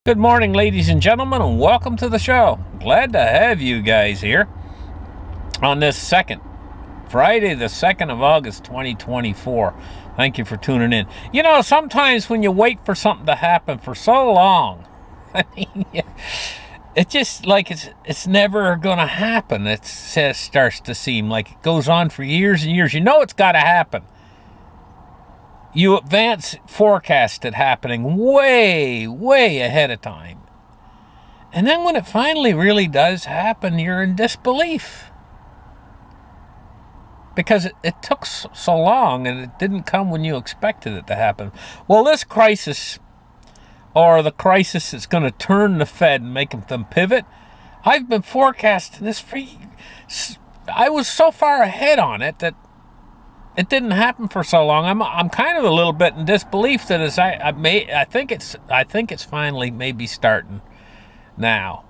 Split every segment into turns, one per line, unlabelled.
Good morning, ladies and gentlemen, and welcome to the show. Glad to have you guys here on this Friday, the 2nd of August, 2024. Thank you for tuning in. You know, sometimes when you wait for something to happen for so long, I mean, it just like it's never going to happen. It starts to seem like it goes on for years and years. You know it's got to happen. You advance forecast it happening way, way ahead of time. And then when it finally really does happen, you're in disbelief. Because it took so long and it didn't come when you expected it to happen. Well, this crisis, or the crisis that's going to turn the Fed and make them pivot, I've been forecasting this I was so far ahead on it that it didn't happen for so long. I'm kind of a little bit in disbelief that I think it's finally maybe starting now.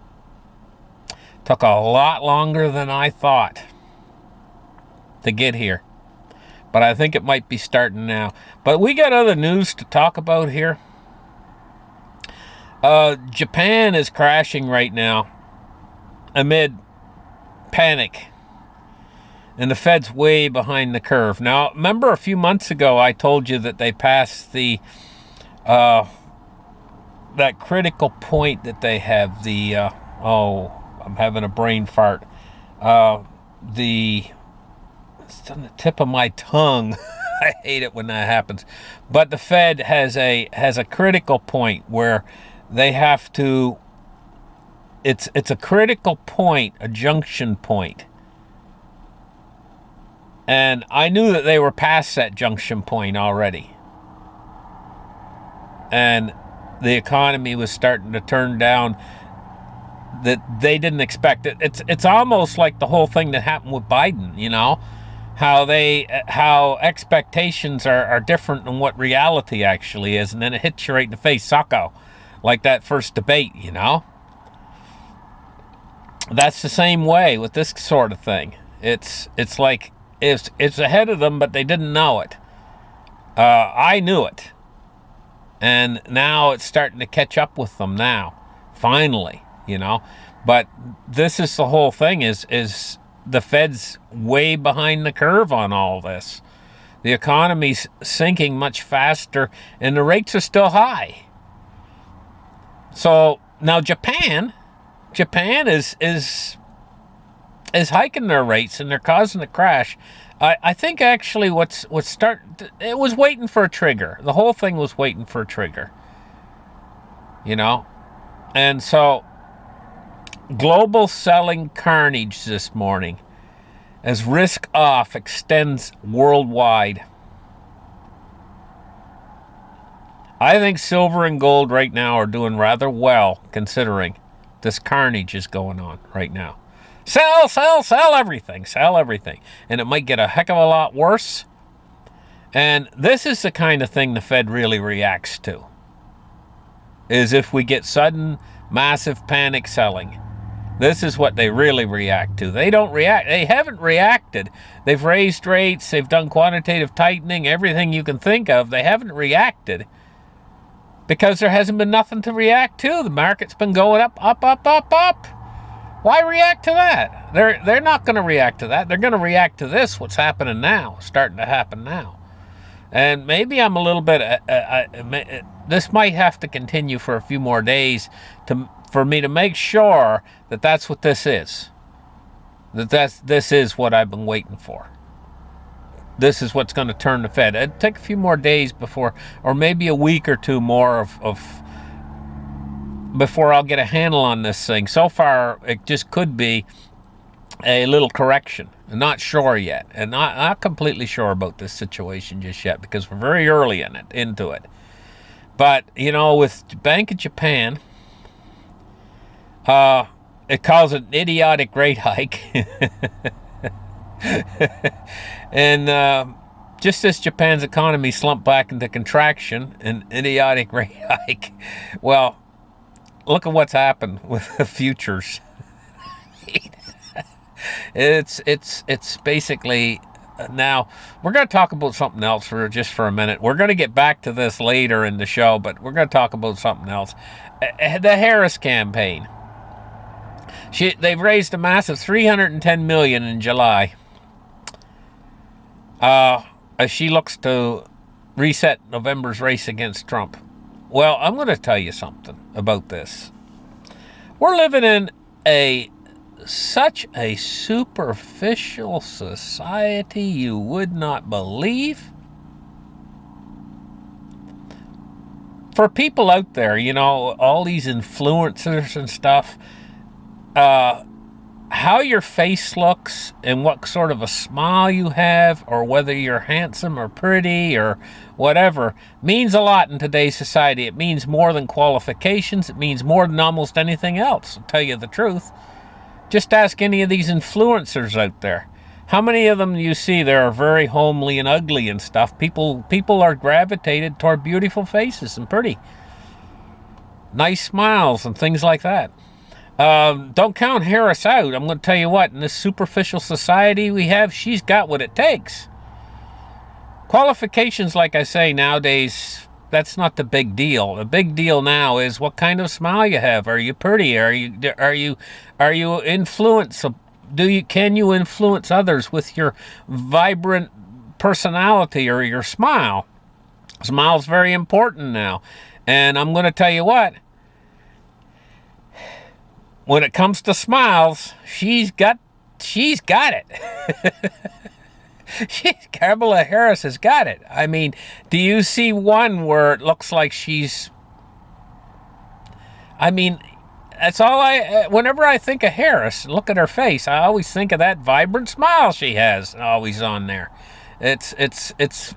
Took a lot longer than I thought to get here, but I think it might be starting now. But we got other news to talk about here. Japan is crashing right now amid panic. And the Fed's way behind the curve. Now, remember a few months ago I told you that they passed that critical point that they have, I'm having a brain fart. It's on the tip of my tongue. I hate it when that happens. But the Fed has a critical point where they have to, it's a critical point, a junction point. And I knew that they were past that junction point already. And the economy was starting to turn down that they didn't expect it. It's almost like the whole thing that happened with Biden, you know, how expectations are different than what reality actually is, and then it hits you right in the face, sucko, like that first debate, you know. That's the same way with this sort of thing. It's like it's ahead of them, but they didn't know it. I knew it. And now it's starting to catch up with them now. Finally, you know. But this is the whole thing, is the Fed's way behind the curve on all this. The economy's sinking much faster, and the rates are still high. So now Japan is hiking their rates, and they're causing a crash. I think actually it was waiting for a trigger. The whole thing was waiting for a trigger. You know? And so global selling carnage this morning as risk off extends worldwide. I think silver and gold right now are doing rather well, considering this carnage is going on right now. Sell everything. And it might get a heck of a lot worse. And this is the kind of thing the Fed really reacts to. Is if we get sudden, massive panic selling. This is what they really react to. They don't react. They haven't reacted. They've raised rates. They've done quantitative tightening. Everything you can think of. They haven't reacted. Because there hasn't been nothing to react to. The market's been going up. Why react to that? They're not going to react to that. They're going to react to this, what's happening now, starting to happen now. And maybe I'm a little bit, this might have to continue for a few more days for me to make sure that that's what this is. This is what I've been waiting for. This is what's going to turn the Fed. It'll take a few more days before, or maybe a week or two more before I'll get a handle on this thing. So far, it just could be a little correction. I'm not sure yet, and not completely sure about this situation just yet, because we're very early into it. But, you know, with Bank of Japan, it calls it an idiotic rate hike. And just as Japan's economy slumped back into contraction, an idiotic rate hike, well, look at what's happened with the futures. It's basically Now, we're going to talk about something else for just for a minute. We're going to get back to this later in the show, but we're going to talk about something else. The Harris campaign. They've raised a massive $310 million in July. As she looks to reset November's race against Trump. Well, I'm going to tell you something about this. We're living in such a superficial society you would not believe. For people out there, you know, all these influencers and stuff, how your face looks and what sort of a smile you have, or whether you're handsome or pretty or whatever, means a lot in today's society. It means more than qualifications. It means more than almost anything else, I'll tell you the truth. Just ask any of these influencers out there. How many of them you see there are very homely and ugly and stuff? People are gravitated toward beautiful faces and pretty, nice smiles and things like that. Don't count Harris out. I'm going to tell you what, in this superficial society we have, she's got what it takes. Qualifications, like I say, nowadays, that's not the big deal. The big deal now is what kind of smile you have. Are you pretty? Are you influenceable? Can you influence others with your vibrant personality or your smile? Smile's very important now. And I'm going to tell you what, when it comes to smiles, she's got it. Kamala Harris has got it. I mean, do you see one where it looks like she's... I mean, that's all whenever I think of Harris, look at her face, I always think of that vibrant smile she has always on there. It's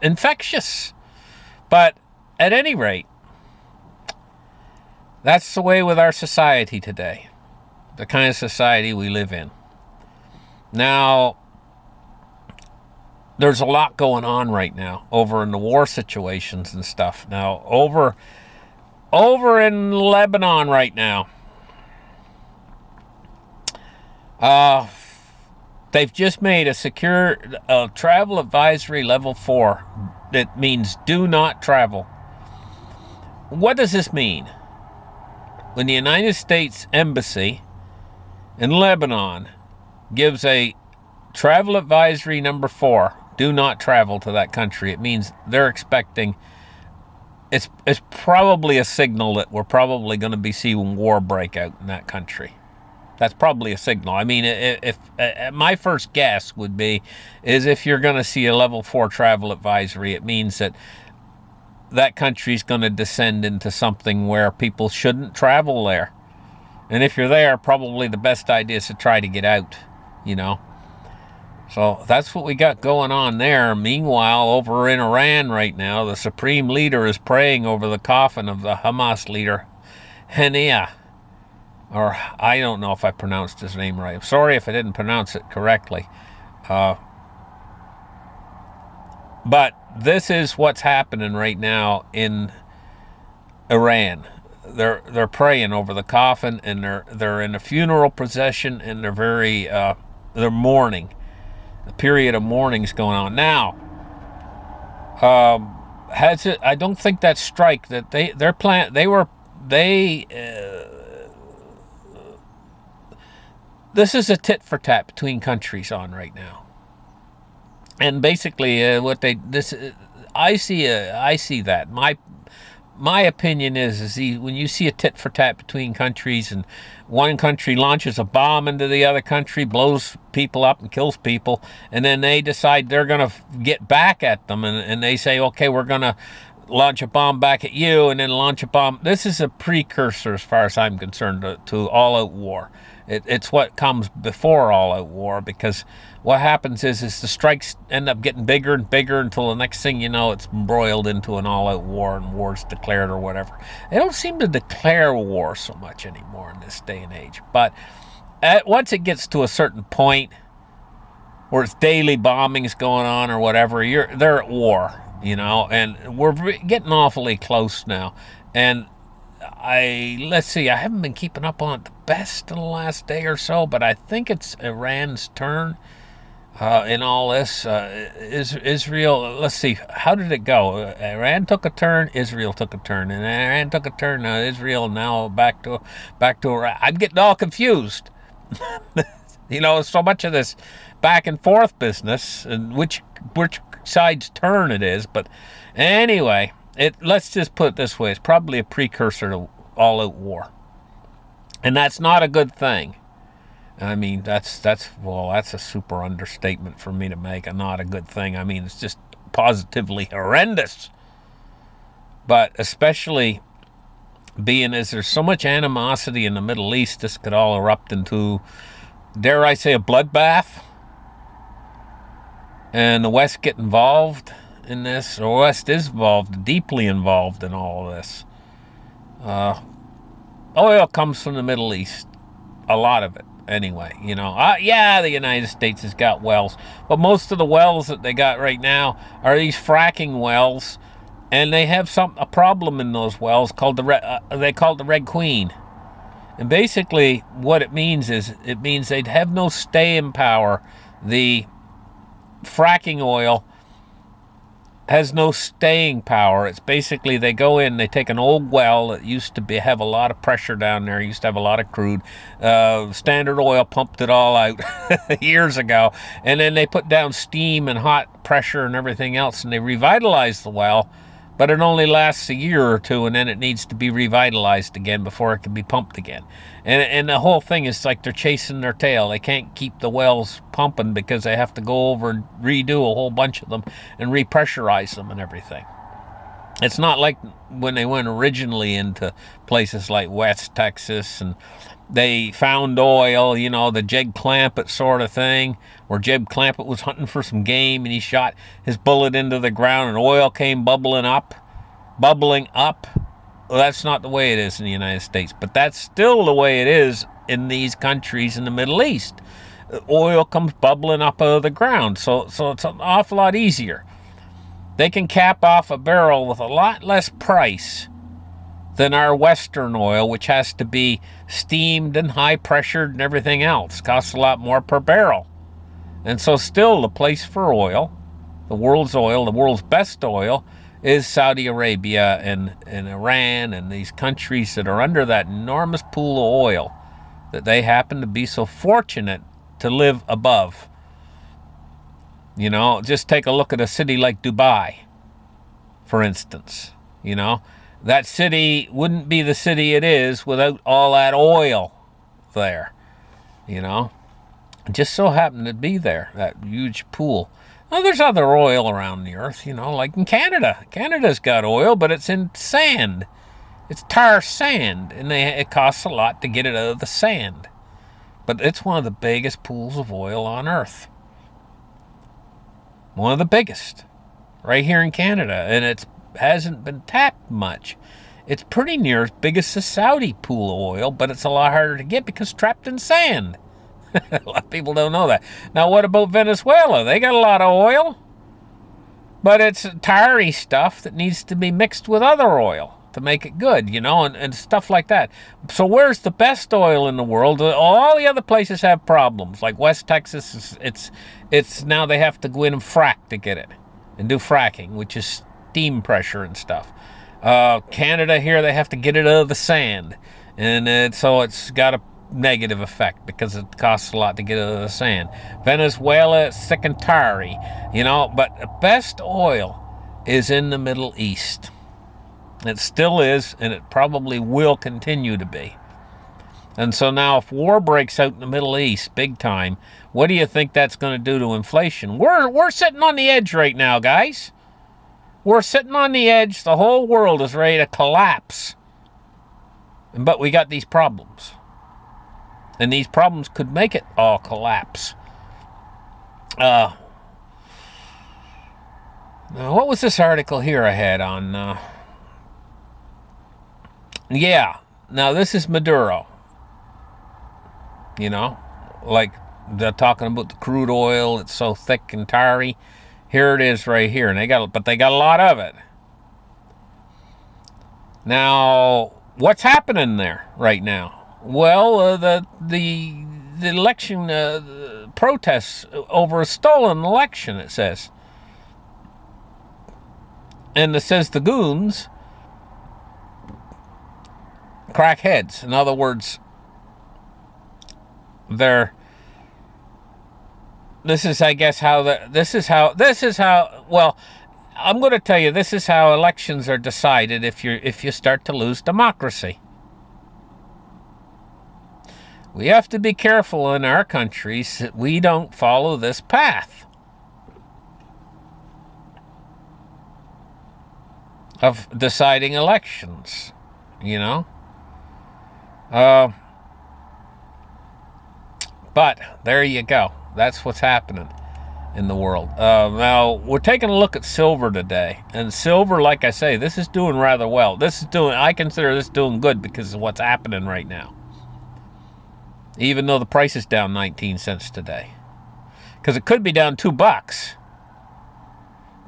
infectious. But at any rate, that's the way with our society today. The kind of society we live in. Now, there's a lot going on right now over in the war situations and stuff. Now, over in Lebanon right now, they've just made a secure travel advisory level 4. That means do not travel. What does this mean? When the United States Embassy in Lebanon gives a travel advisory number 4, do not travel to that country, it means they're expecting, it's probably a signal that we're probably going to be seeing war break out in that country. That's probably a signal. I mean, if my first guess would be, is if you're going to see a level 4 travel advisory, it means that country's going to descend into something where people shouldn't travel there. And if you're there, probably the best idea is to try to get out, you know. So that's what we got going on there. Meanwhile, over in Iran right now, the supreme leader is praying over the coffin of the Hamas leader, Hania. Or I don't know if I pronounced his name right. I'm sorry if I didn't pronounce it correctly. But this is what's happening right now in Iran. They're praying over the coffin, and they're in a funeral procession, and they're mourning. The period of mourning's going on now. I don't think that strike that this is a tit for tat between countries on right now. And basically, I see that. My opinion is when you see a tit for tat between countries, and one country launches a bomb into the other country, blows people up and kills people, and then they decide they're going to get back at them, and they say, okay, we're going to launch a bomb back at you, and then launch a bomb. This is a precursor, as far as I'm concerned, to all-out war. It's what comes before all-out war, because what happens is the strikes end up getting bigger and bigger until the next thing you know, it's embroiled into an all-out war, and war's declared or whatever. They don't seem to declare war so much anymore in this day and age. But once it gets to a certain point where it's daily bombings going on or whatever, they're at war, you know, and we're getting awfully close now. And let's see, I haven't been keeping up on it the best in the last day or so, but I think it's Iran's turn. in all this. Israel, let's see, how did it go? Iran took a turn, Israel took a turn, and Iran took a turn. Now Israel now back to Iran. I'm getting all confused. So much of this back and forth business, and which side's turn it is. But anyway, let's just put it this way: it's probably a precursor to all-out war, and that's not a good thing. I mean, that's a super understatement for me to make. A not a good thing. I mean, it's just positively horrendous. But especially being as there's so much animosity in the Middle East, this could all erupt into, dare I say, a bloodbath. And the West get involved in this. The West is involved, deeply involved in all of this. Oil comes from the Middle East. A lot of it. Anyway, the United States has got wells, but most of the wells that they got right now are these fracking wells, and they have a problem in those wells called they call it the Red Queen. And basically what it means is they'd have no staying power. The fracking oil has no staying power. It's basically they go in, they take an old well that used to have a lot of pressure down there, used to have a lot of crude. Standard Oil pumped it all out years ago, and then they put down steam and hot pressure and everything else, and they revitalize the well, but it only lasts a year or two, and then it needs to be revitalized again before it can be pumped again. And the whole thing is like they're chasing their tail. They can't keep the wells pumping because they have to go over and redo a whole bunch of them and repressurize them and everything. It's not like when they went originally into places like West Texas and they found oil, the Jed Clampett sort of thing, where Jed Clampett was hunting for some game and he shot his bullet into the ground and oil came bubbling up. Well, that's not the way it is in the United States, but that's still the way it is in these countries in the Middle East. Oil comes bubbling up out of the ground, so it's an awful lot easier. They can cap off a barrel with a lot less price than our Western oil, which has to be steamed and high pressured and everything else. Costs a lot more per barrel. And so still the place for oil, the world's best oil, is Saudi Arabia and Iran and these countries that are under that enormous pool of oil that they happen to be so fortunate to live above. Just take a look at a city like Dubai, for instance. That city wouldn't be the city it is without all that oil there. It just so happened to be there, that huge pool. Well, there's other oil around the earth, like in Canada. Canada's got oil, but it's in sand. It's tar sand, and it costs a lot to get it out of the sand. But it's one of the biggest pools of oil on earth. One of the biggest. Right here in Canada, and it hasn't been tapped much. It's pretty near as big as the Saudi pool of oil, but it's a lot harder to get because it's trapped in sand. A lot of people don't know that. Now, what about Venezuela? They got a lot of oil, but it's tarry stuff that needs to be mixed with other oil to make it good, and stuff like that. So where's the best oil in the world? All the other places have problems. Like West Texas, it's now they have to go in and frack to get it, and do fracking, which is steam pressure and stuff. Canada here, they have to get it out of the sand, and so it's got a negative effect because it costs a lot to get it out of the sand. Venezuela, it's thick and tarry, but the best oil is in the Middle East. It still is, and it probably will continue to be. And so now if war breaks out in the Middle East big time, what do you think that's going to do to inflation? We're sitting on the edge right now, guys. We're sitting on the edge. The whole world is ready to collapse. But we got these problems. And these problems could make it all collapse. Now, what was this article here I had on? Now this is Maduro. Like they're talking about the crude oil. It's so thick and tarry. Here it is right here, and they got a lot of it. Now, what's happening there right now? Well, the the election protests over a stolen election, it says. And it says the goons crack heads. In other words, this is how, well, I'm going to tell you, this is how elections are decided if you start to lose democracy. We have to be careful in our countries that we don't follow this path of deciding elections, you know. But there you go. That's what's happening in the world. Now, we're taking a look at silver today. And silver, like I say, this is doing rather well. I consider this doing good because of what's happening right now. Even though the price is down 19 cents today. Because it could be down $2,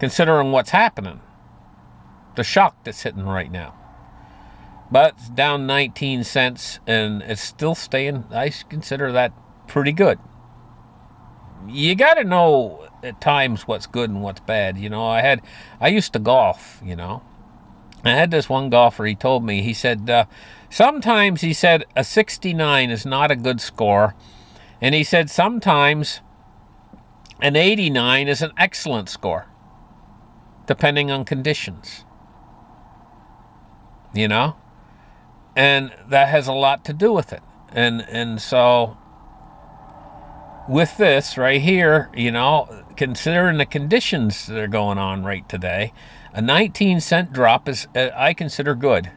considering what's happening. The shock that's hitting right now. But it's down 19 cents, and it's still staying. I consider that pretty good. You got to know at times what's good and what's bad. You know, I used to golf, you know. I had this one golfer, he told me, he said, sometimes, he said, a 69 is not a good score. And he said sometimes an 89 is an excellent score, depending on conditions. You know? And that has a lot to do with it. And so with this right here, you know, considering the conditions that are going on right today, a 19-cent drop is, I consider, good.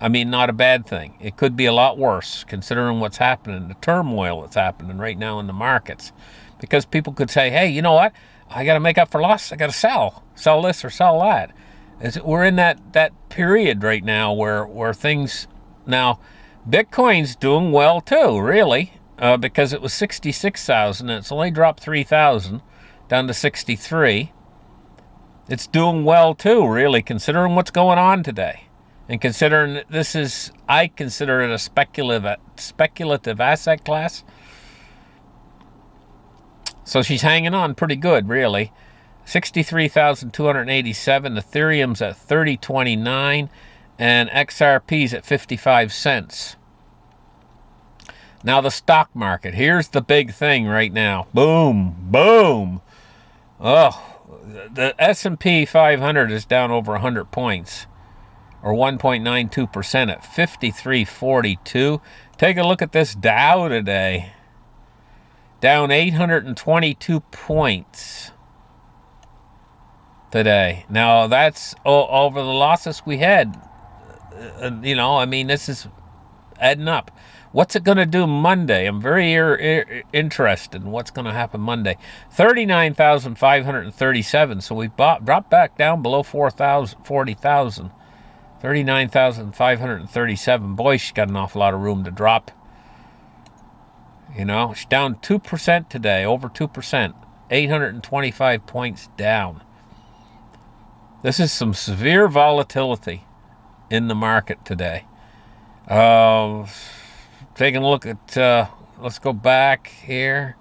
I mean, not a bad thing. It could be a lot worse, considering what's happening, the turmoil that's happening right now in the markets. Because people could say, hey, you know what? I got to make up for loss. I got to sell this or sell that. We're in that period right now where things, now, Bitcoin's doing well too, really, because it was 66,000 and it's only dropped 3,000 down to 63. It's doing well too, really, considering what's going on today. And considering this is, I consider it a speculative asset class. So she's hanging on pretty good, really. 63,287. Ethereum's at 30.29, and XRP's at 55 cents. Now the stock market. Here's the big thing right now. Boom, boom. Oh, the S&P 500 is down over 100 points, or 1.92% at 53.42. Take a look at this Dow today. Down 822 points today. Now, that's over the losses we had. You know, I mean, this is adding up. What's it going to do Monday? I'm very interested in what's going to happen Monday. 39,537. So we dropped back down below 40,000. 39,537. Boy, she's got an awful lot of room to drop. You know, she's down 2% today, over 2%. 825 points down. This is some severe volatility in the market today. Taking a look at, let's go back here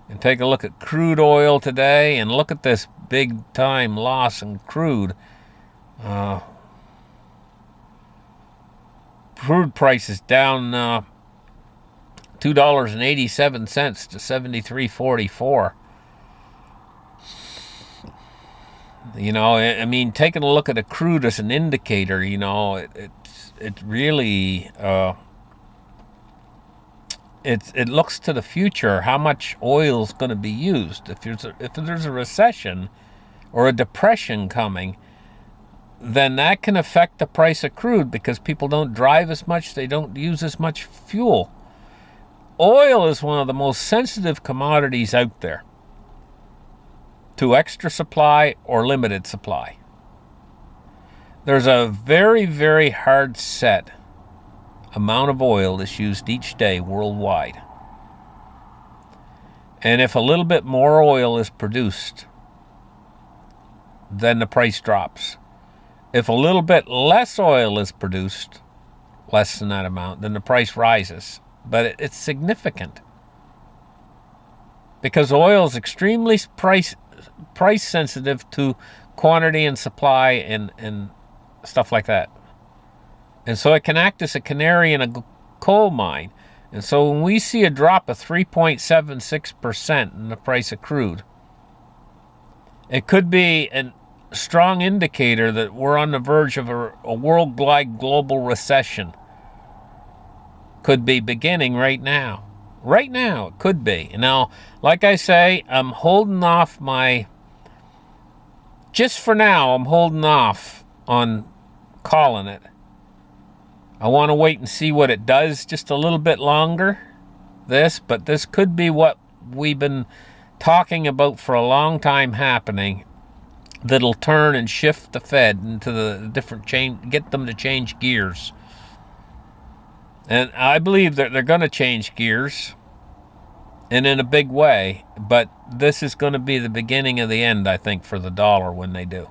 and take a look at crude oil today, and look at this big time loss in crude. Crude price is down $2.87 to $73.44. You know, I mean, taking a look at a crude as an indicator, you know, it really it looks to the future, how much oil is going to be used. If there's a recession or a depression coming, then that can affect the price of crude, because people don't drive as much, they don't use as much fuel. Oil is one of the most sensitive commodities out there to extra supply or limited supply. There's a very, very hard set amount of oil that's used each day worldwide. And if a little bit more oil is produced, then the price drops. If a little bit less oil is produced, less than that amount, then the price rises, but it's significant. Because oil is extremely price sensitive to quantity and supply and stuff like that. And so it can act as a canary in a coal mine. And so when we see a drop of 3.76% in the price of crude, it could be a strong indicator that we're on the verge of a worldwide global recession. Could be beginning right now. Right now, it could be. Now, like I say, I'm holding off just for now, I'm holding off on calling it. I want to wait and see what it does just a little bit longer, but this could be what we've been talking about for a long time happening, that'll turn and shift the Fed into the different get them to change gears. And I believe that they're going to change gears, and in a big way, but this is going to be the beginning of the end, I think, for the dollar when they do.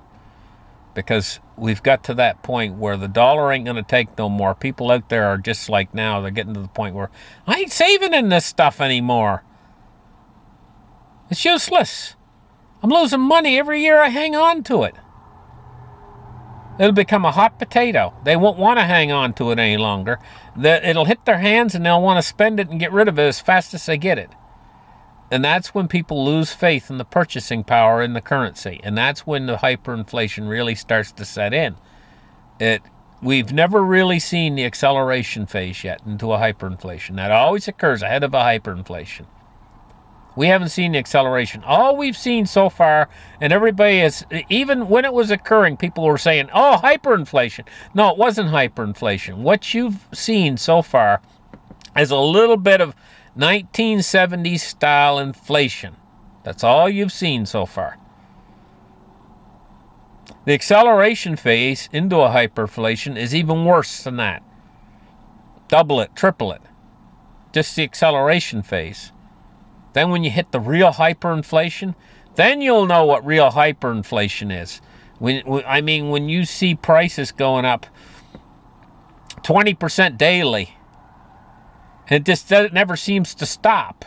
Because we've got to that point where the dollar ain't going to take no more. People out there are just like now, they're getting to the point where I ain't saving in this stuff anymore. It's useless. I'm losing money every year I hang on to it. It'll become a hot potato. They won't want to hang on to it any longer. It'll hit their hands and they'll want to spend it and get rid of it as fast as they get it. And that's when people lose faith in the purchasing power in the currency. And that's when the hyperinflation really starts to set in. We've never really seen the acceleration phase yet into a hyperinflation. That always occurs ahead of a hyperinflation. We haven't seen the acceleration. All we've seen so far, and everybody is, even when it was occurring, people were saying, oh, hyperinflation. No, it wasn't hyperinflation. What you've seen so far is a little bit of 1970s style inflation. That's all you've seen so far. The acceleration phase into a hyperinflation is even worse than that. Double it, triple it. Just the acceleration phase. Then when you hit the real hyperinflation, then you'll know what real hyperinflation is. When you see prices going up 20% daily, it just never seems to stop,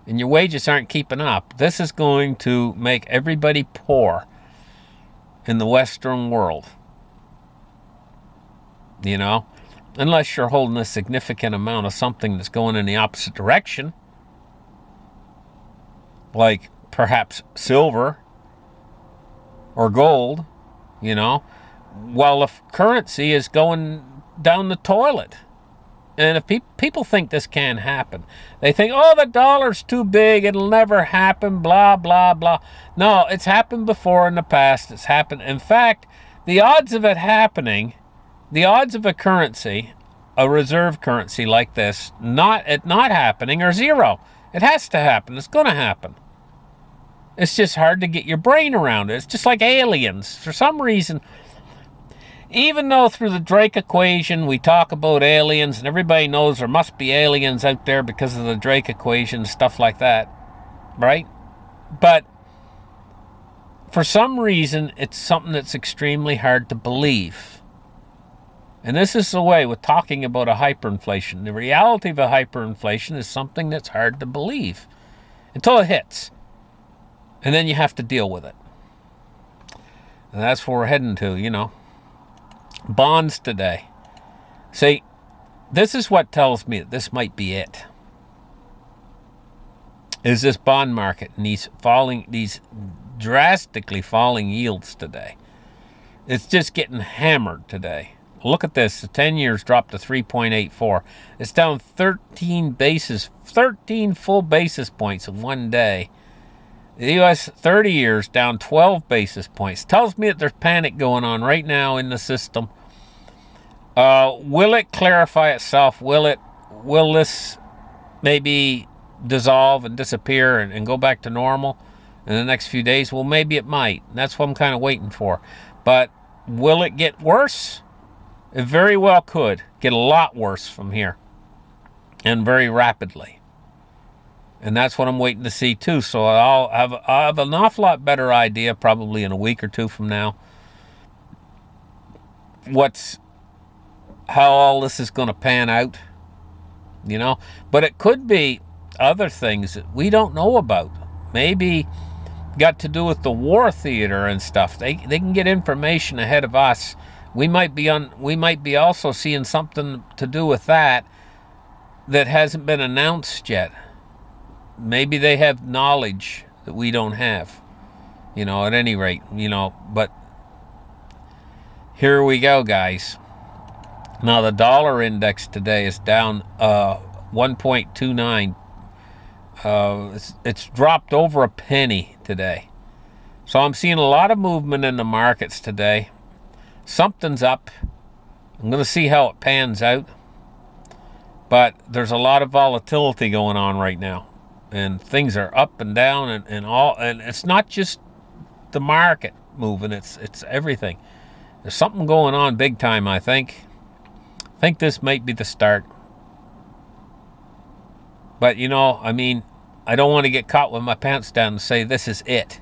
and your wages aren't keeping up. This is going to make everybody poor in the Western world. You know, unless you're holding a significant amount of something that's going in the opposite direction, like perhaps silver or gold, you know, while the currency is going down the toilet. And if people think this can't happen, they think, oh, the dollar's too big, it'll never happen, blah, blah, blah. No, it's happened before in the past. It's happened. In fact, the odds of it happening, the odds of a currency, a reserve currency like this, not happening are zero. It has to happen. It's going to happen. It's just hard to get your brain around it. It's just like aliens. For some reason, even though through the Drake equation we talk about aliens and everybody knows there must be aliens out there because of the Drake equation, stuff like that, right? But for some reason, it's something that's extremely hard to believe. And this is the way with talking about a hyperinflation. The reality of a hyperinflation is something that's hard to believe until it hits. And then you have to deal with it. And that's where we're heading to, you know. Bonds today. See, this is what tells me that this might be it. Is this bond market and these drastically falling yields today. It's just getting hammered today. Look at this. The 10 years dropped to 3.84. It's down 13 full basis points in one day. The U.S. 30 years down 12 basis points. Tells me that there's panic going on right now in the system. Will it clarify itself? Will this maybe dissolve and disappear and go back to normal in the next few days? Well, maybe it might. That's what I'm kind of waiting for. But will it get worse? It very well could get a lot worse from here, and very rapidly. And that's what I'm waiting to see too. So I'll have an awful lot better idea probably in a week or two from now how all this is going to pan out. you know. But it could be other things that we don't know about. Maybe got to do with the war theater and stuff. They can get information ahead of us. We might be also seeing something to do with that hasn't been announced yet. Maybe they have knowledge that we don't have. At any rate, but here we go, guys. Now the dollar index today is down 1.29. It's dropped over a penny today. So I'm seeing a lot of movement in the markets today. Something's up. I'm going to see how it pans out. But there's a lot of volatility going on right now. And things are up and down and it's not just the market moving, it's everything. There's something going on big time, I think. I think this might be the start. But I don't want to get caught with my pants down and say this is it.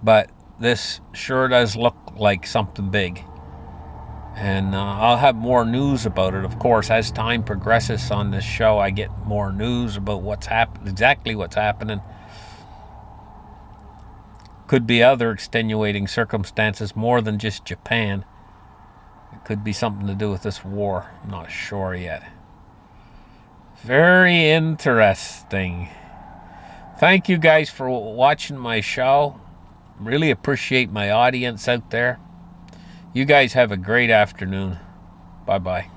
But this sure does look like something big. And I'll have more news about it, of course. As time progresses on this show, I get more news about exactly what's happening. Could be other extenuating circumstances more than just Japan. It could be something to do with this war. I'm not sure yet. Very interesting. Thank you guys for watching my show. Really appreciate my audience out there. You guys have a great afternoon. Bye-bye.